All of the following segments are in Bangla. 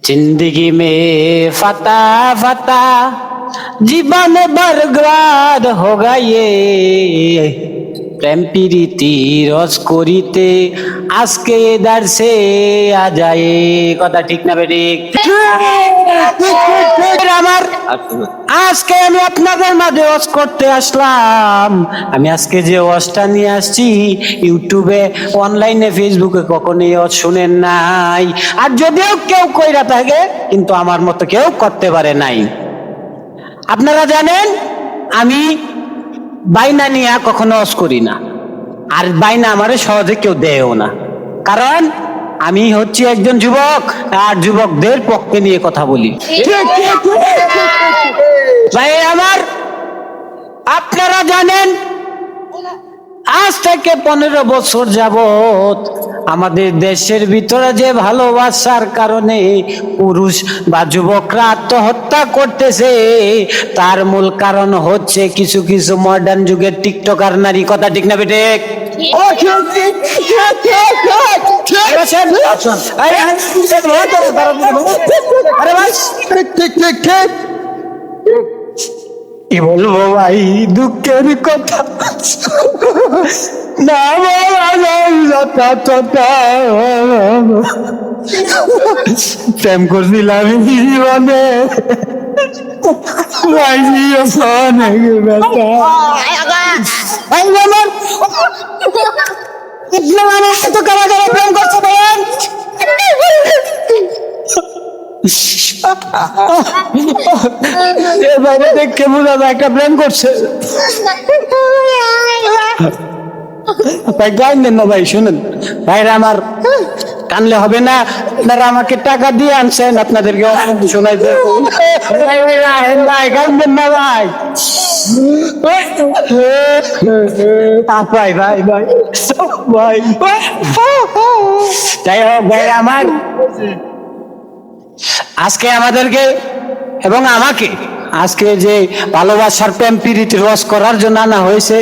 जिंदगी में फता फता जीवन बर्बाद हो गए প্রেম প্রীতি রস করিতে আজকে দার্সে আ যায় কথা ঠিক না বেঠিক আমার আজকে আমি আপনাদের মাঝে ওয়াজ করতে আসলাম। আমি আজকে যে ওয়াজটা নিয়ে আসছি ইউটিউবে অনলাইনে ফেসবুকে কখনো এই ওয়াজ শুনেন নাই, আর যদিও কেউ কইরা থাকে কিন্তু আমার মতো কেউ করতে পারে নাই। আপনারা জানেন আমি বাইনা নিয়ে কখনো ওয়াজ করি না, আর বাইনা আমারে সহজে কেউ দেয়ও না, কারণ আমি হচ্ছি একজন যুবক আর যুবকদের পক্ষে নিয়ে কথা বলি। ভাই আমার, আপনারা জানেন আজ থেকে 15 বছর যাবত আমাদের দেশের ভিতরে যে ভালোবাসার কারণে পুরুষ বা যুবকরা আত্মহত্যা করতেছে, তার মূল কারণ হচ্ছে কিছু কিছু মডার্ন যুগের টিকটকার নারী। কথা ঠিক না বেটে? কি বলবো ভাই, দুঃখের কথা না প্রেম করছিলাম জীবনে প্রেম করছে বলেন বাইরে দেখে বোঝা যায় একটা প্রেম করছে। ভাই গান দেন না ভাই, শুনেন ভাইরা আমার, কানলে হবে না, আপনারা আমাকে টাকা দিয়ে আনছেন, আপনাদেরকে শোনাইতে ভাই গান দেন না ভাই। ভাই ভাই ভাই ভাই যাই হোক ভাই আমার, আজকে আমাদেরকে এবং আমাকে আজকে যে ভালোবাসার প্রেম প্রীতি রস করার জন্য আনা হয়েছে,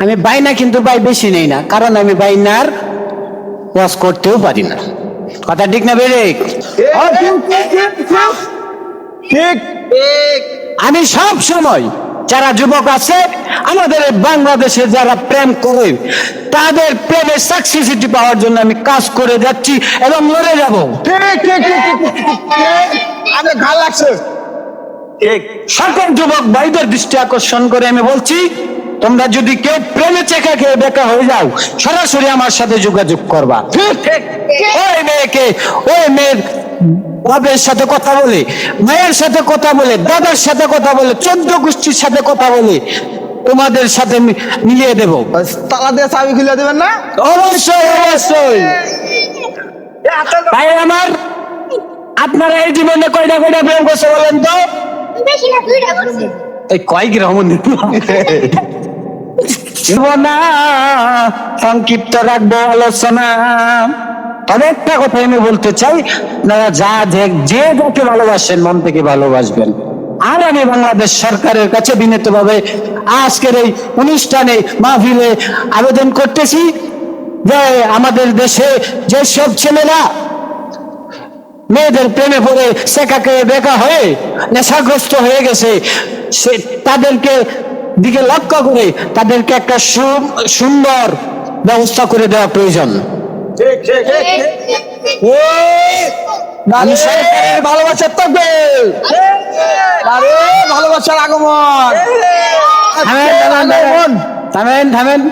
আমি বাইনা কিন্তু ভাই বেশি নেই না, কারণ আমি বাইনার রস করতেও পারি না। কথা ঠিক না বেরে? ঠিক। আমি সব সময় যারা যুবক আছে আমাদের বাংলাদেশে যারা প্রেম করে তাদের প্রেমের সাকসেসিটি পাওয়ার জন্য আমি কাজ করে যাচ্ছি এবং লড়ে যাব। সকল যুবক ভাইদের দৃষ্টি আকর্ষণ করে আমি বলছি, তোমরা যদি কেউ প্রেমে চেখা খেয়ে বেকা হয়ে যাও, সরাসরি আমার সাথে যোগাযোগ করবা। ওই মেয়েকে, ওই মেয়ের বাবার সাথে কথা বলে, মায়ের সাথে কথা বলে, দাদার সাথে কথা বলে, 14 গোষ্ঠীর সাথে কথা বলে তোমাদের সাথে মিলিয়ে দেব। তালা দিয়ে চাবি খুলে দেবেন না? অবশ্যই অবশ্যই। ভাই আমার, আপনারা এই জীবনে কয়টা কয়টা প্রেম করছে বলেন তো? এই কয় গ্রাম না, সংক্ষিপ্ত রাখবো আলোচনা। তবে একটা কথা আমি বলতে চাই, আপনারা যে যাকে ভালোবাসেন মন থেকে ভালোবাসবেন। আর আমি বাংলাদেশ সরকারের কাছে বিনীতভাবে আজকের এই অনুষ্ঠানে মাহফিলে আবেদন করতেছি যে আমাদের দেশে যেসব ছেলেরা মেয়েদের প্রেমে পড়ে সেকাকে বেকা হয়ে নেশাগ্রস্ত হয়ে গেছে, সে তাদেরকে দিকে লক্ষ্য করে তাদেরকে একটা সুন্দর ব্যবস্থা করে দেওয়া প্রয়োজন। ভালোবাসার থাকবে, ভালোবাসার আগমন। থামেন থামেন,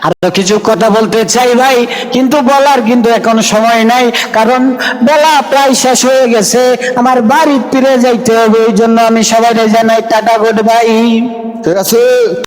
আরো কিছু কথা বলতে চাই ভাই, কিন্তু বলার কিন্তু এখন সময় নাই, কারণ বেলা প্রায় শেষ হয়ে গেছে, আমার বাড়ি ফিরে যাইতে হবে। এই জন্য আমি সবাই জানাই টাটা গুড বাই। ঠিক আছে।